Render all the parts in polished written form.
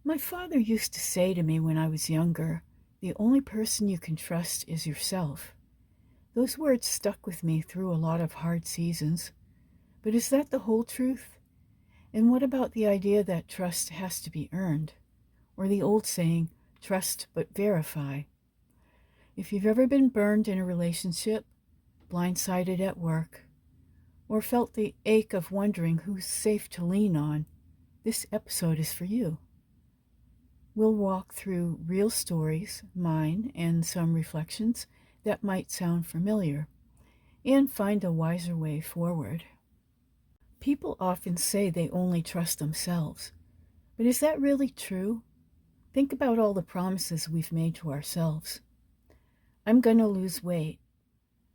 My father used to say to me when I was younger, the only person you can trust is yourself. Those words stuck with me through a lot of hard seasons. But is that the whole truth? And what about the idea that trust has to be earned? Or the old saying, trust but verify? If you've ever been burned in a relationship, blindsided at work, or felt the ache of wondering who's safe to lean on, this episode is for you. We'll walk through real stories, mine, and some reflections that might sound familiar, and find a wiser way forward. People often say they only trust themselves, but is that really true? Think about all the promises we've made to ourselves. I'm going to lose weight.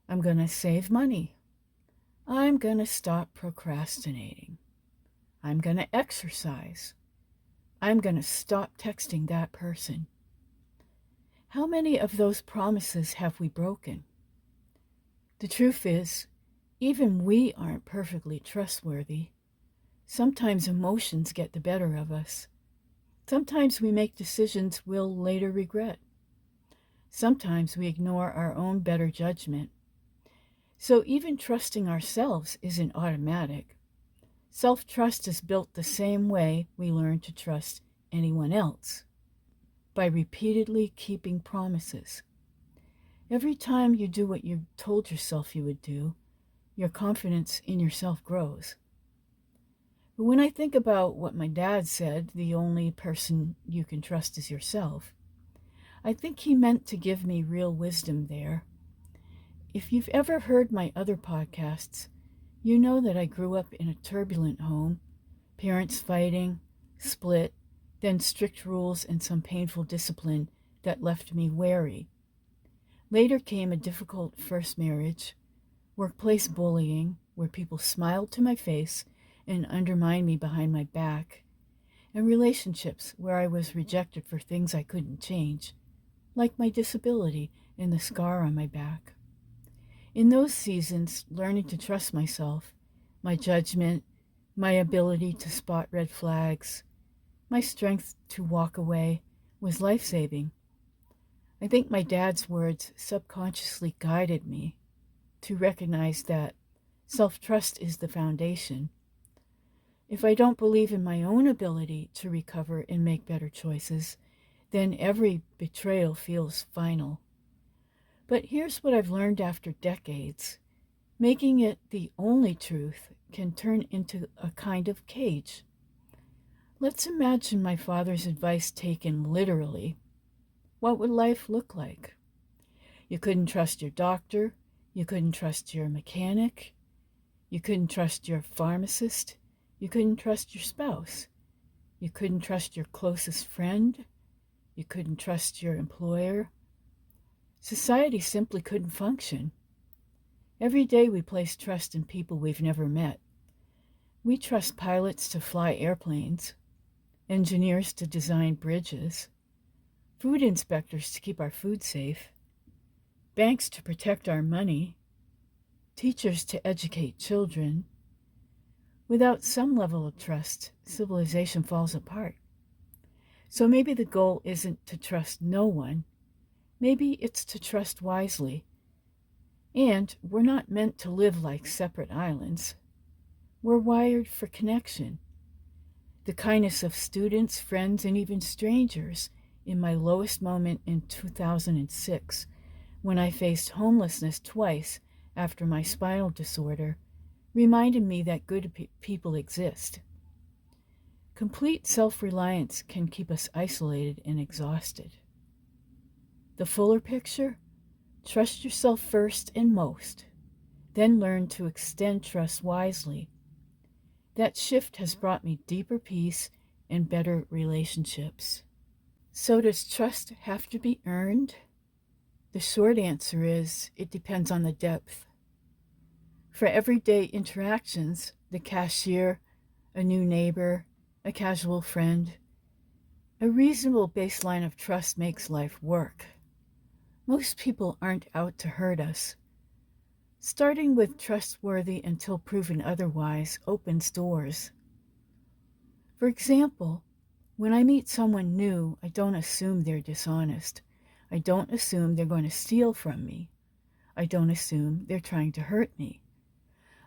I'm going to save money. I'm going to stop procrastinating. I'm going to exercise. I'm going to stop texting that person. How many of those promises have we broken? The truth is, even we aren't perfectly trustworthy. Sometimes emotions get the better of us. Sometimes we make decisions we'll later regret. Sometimes we ignore our own better judgment. So even trusting ourselves isn't automatic. Self-trust is built the same way we learn to trust anyone else, by repeatedly keeping promises. Every time you do what you told yourself you would do, your confidence in yourself grows. But when I think about what my dad said, the only person you can trust is yourself, I think he meant to give me real wisdom there. If you've ever heard my other podcasts, you know that I grew up in a turbulent home, parents fighting, split, then strict rules and some painful discipline that left me wary. Later came a difficult first marriage, workplace bullying, where people smiled to my face and undermined me behind my back, and relationships where I was rejected for things I couldn't change, like my disability and the scar on my back. In those seasons, learning to trust myself, my judgment, my ability to spot red flags, my strength to walk away was life-saving. I think my dad's words subconsciously guided me to recognize that self-trust is the foundation. If I don't believe in my own ability to recover and make better choices, then every betrayal feels final. But here's what I've learned after decades. Making it the only truth can turn into a kind of cage. Let's imagine my father's advice taken literally. What would life look like? You couldn't trust your doctor. You couldn't trust your mechanic. You couldn't trust your pharmacist. You couldn't trust your spouse. You couldn't trust your closest friend. You couldn't trust your employer. Society simply couldn't function. Every day we place trust in people we've never met. We trust pilots to fly airplanes, engineers to design bridges, food inspectors to keep our food safe, banks to protect our money, teachers to educate children. Without some level of trust, civilization falls apart. So maybe the goal isn't to trust no one. Maybe it's to trust wisely. And we're not meant to live like separate islands. We're wired for connection. The kindness of students, friends, and even strangers in my lowest moment in 2006, when I faced homelessness twice after my spinal disorder, reminded me that good people exist. Complete self-reliance can keep us isolated and exhausted. The fuller picture? Trust yourself first and most, then learn to extend trust wisely. That shift has brought me deeper peace and better relationships. So does trust have to be earned? The short answer is it depends on the depth. For everyday interactions, the cashier, a new neighbor, a casual friend, a reasonable baseline of trust makes life work. Most people aren't out to hurt us. Starting with trustworthy until proven otherwise opens doors. For example, When I meet someone new, I don't assume they're dishonest. I don't assume they're going to steal from me. I don't assume they're trying to hurt me.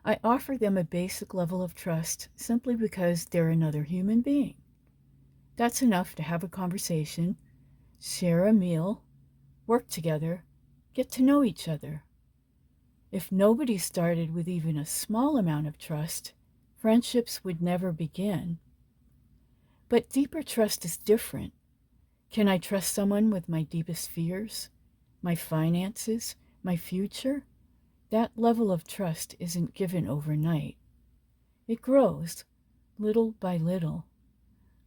I offer them a basic level of trust simply because they're another human being. That's enough to have a conversation, share a meal, work together, get to know each other. If nobody started with even a small amount of trust, friendships would never begin. But deeper trust is different. Can I trust someone with my deepest fears, my finances, my future? That level of trust isn't given overnight. It grows, little by little,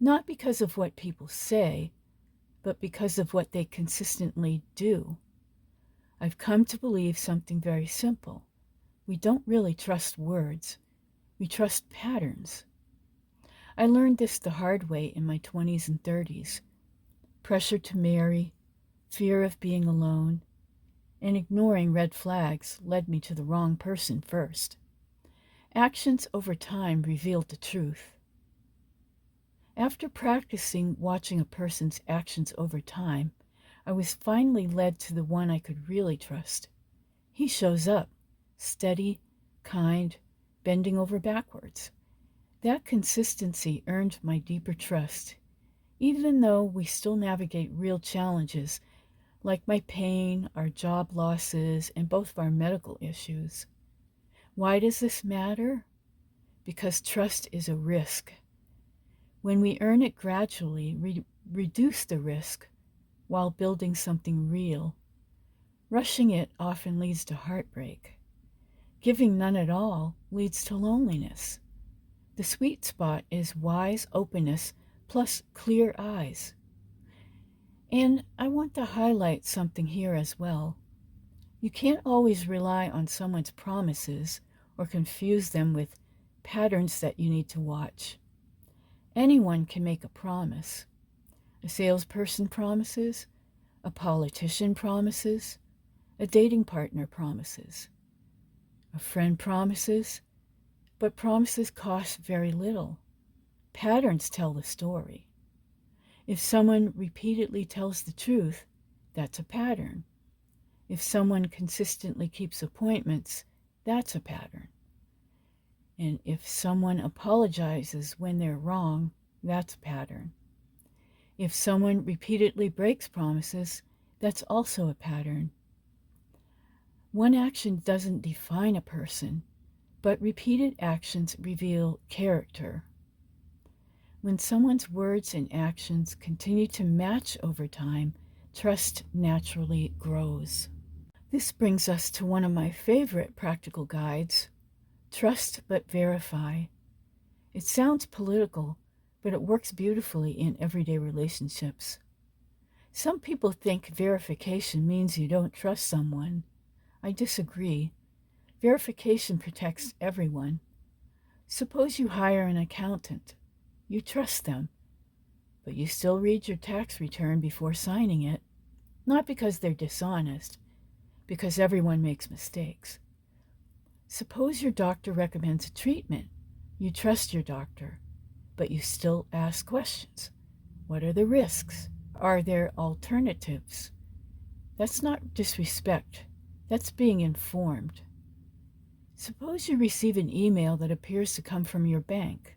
not because of what people say, but because of what they consistently do. I've come to believe something very simple. We don't really trust words. We trust patterns. I learned this the hard way in my 20s and 30s. Pressure to marry, fear of being alone, and ignoring red flags led me to the wrong person first. Actions over time revealed the truth. After practicing watching a person's actions over time, I was finally led to the one I could really trust. He shows up, steady, kind, bending over backwards. That consistency earned my deeper trust, even though we still navigate real challenges like my pain, our job losses, and both of our medical issues. Why does this matter? Because trust is a risk. When we earn it gradually, we reduce the risk while building something real. Rushing it often leads to heartbreak. Giving none at all leads to loneliness. The sweet spot is wise openness plus clear eyes. And I want to highlight something here as well. You can't always rely on someone's promises or confuse them with patterns that you need to watch. Anyone can make a promise. A salesperson promises, a politician promises, a dating partner promises, a friend promises, but promises cost very little. Patterns tell the story. If someone repeatedly tells the truth, that's a pattern. If someone consistently keeps appointments, that's a pattern. And if someone apologizes when they're wrong, that's a pattern. If someone repeatedly breaks promises, that's also a pattern. One action doesn't define a person, but repeated actions reveal character. When someone's words and actions continue to match over time, trust naturally grows. This brings us to one of my favorite practical guides, trust but verify. It sounds political, but it works beautifully in everyday relationships. Some people think verification means you don't trust someone. I disagree. Verification protects everyone. Suppose you hire an accountant. You trust them, but you still read your tax return before signing it, not because they're dishonest, because everyone makes mistakes. Suppose your doctor recommends a treatment. You trust your doctor, but you still ask questions. What are the risks? Are there alternatives? That's not disrespect. That's being informed. Suppose you receive an email that appears to come from your bank.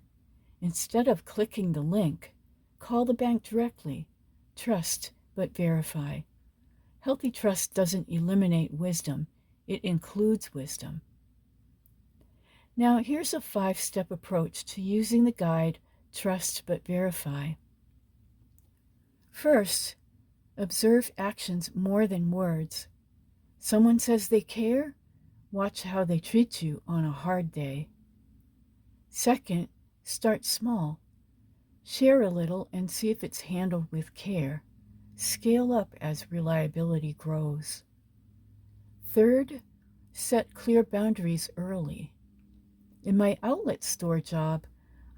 Instead of clicking the link, call the bank directly. Trust, but verify. Healthy trust doesn't eliminate wisdom. It includes wisdom. Now, here's a 5-step approach to using the guide, Trust but Verify. First, observe actions more than words. Someone says they care? Watch how they treat you on a hard day. Second, start small. Share a little and see if it's handled with care. Scale up as reliability grows. Third, set clear boundaries early. In my outlet store job,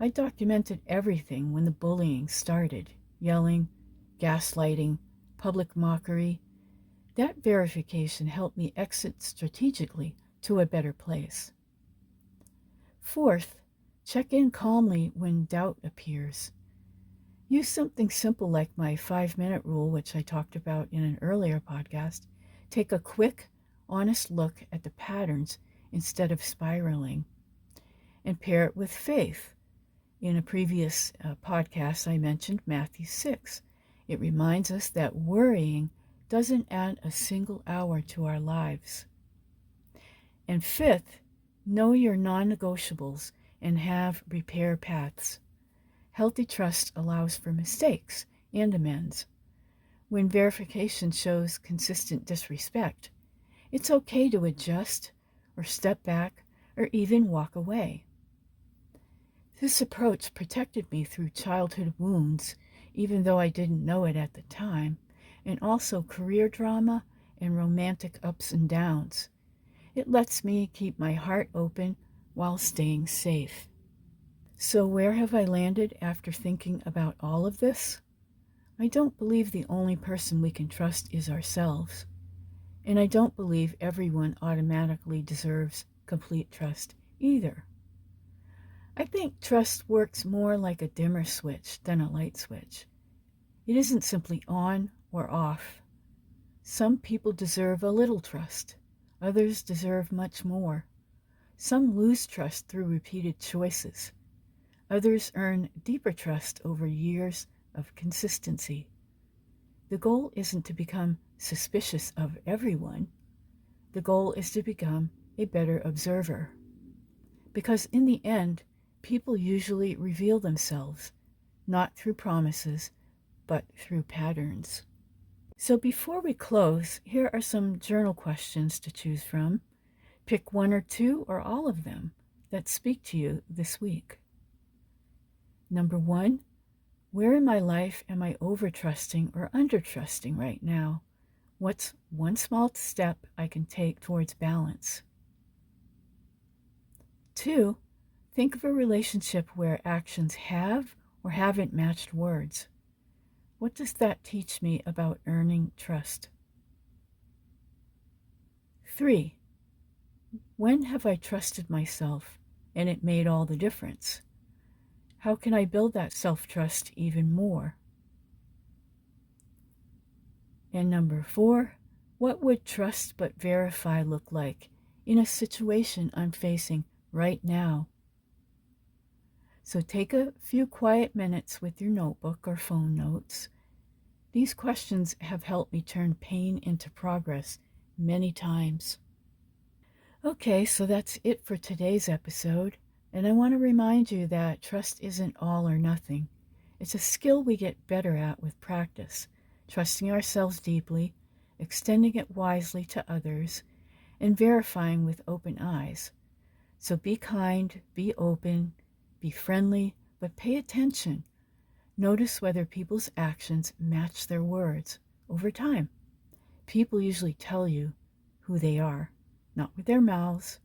I documented everything when the bullying started. Yelling, gaslighting, public mockery. That verification helped me exit strategically to a better place. Fourth, check in calmly when doubt appears. Use something simple like my 5-minute rule, which I talked about in an earlier podcast. Take a quick, honest look at the patterns instead of spiraling, and pair it with faith. In a previous podcast, I mentioned Matthew 6. It reminds us that worrying doesn't add a single hour to our lives. And fifth, know your non-negotiables and have repair paths. Healthy trust allows for mistakes and amends. When verification shows consistent disrespect, it's okay to adjust or step back or even walk away. This approach protected me through childhood wounds, even though I didn't know it at the time, and also career drama and romantic ups and downs. It lets me keep my heart open while staying safe. So where have I landed after thinking about all of this? I don't believe the only person we can trust is ourselves. And I don't believe everyone automatically deserves complete trust either. I think trust works more like a dimmer switch than a light switch. It isn't simply on or off. Some people deserve a little trust. Others deserve much more. Some lose trust through repeated choices. Others earn deeper trust over years of consistency. The goal isn't to become suspicious of everyone. The goal is to become a better observer. Because in the end, people usually reveal themselves, not through promises, but through patterns. So before we close, here are some journal questions to choose from. Pick one or two or all of them that speak to you this week. Number 1, where in my life am I over-trusting or under-trusting right now? What's one small step I can take towards balance? 2, think of a relationship where actions have or haven't matched words. What does that teach me about earning trust? 3, when have I trusted myself and it made all the difference? How can I build that self-trust even more? And number 4, what would trust but verify look like in a situation I'm facing right now? So take a few quiet minutes with your notebook or phone notes. These questions have helped me turn pain into progress many times. Okay, so that's it for today's episode. And I want to remind you that trust isn't all or nothing. It's a skill we get better at with practice, trusting ourselves deeply, extending it wisely to others, and verifying with open eyes. So be kind, be open, be friendly, but pay attention. Notice whether people's actions match their words over time. People usually tell you who they are, not with their mouths,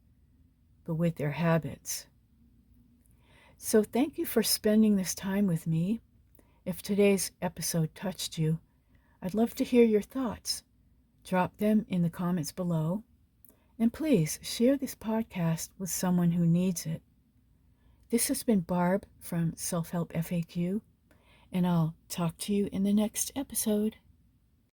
but with their habits. So thank you for spending this time with me. If today's episode touched you, I'd love to hear your thoughts. Drop them in the comments below. And please share this podcast with someone who needs it. This has been Barb from Self-Help FAQ, and I'll talk to you in the next episode.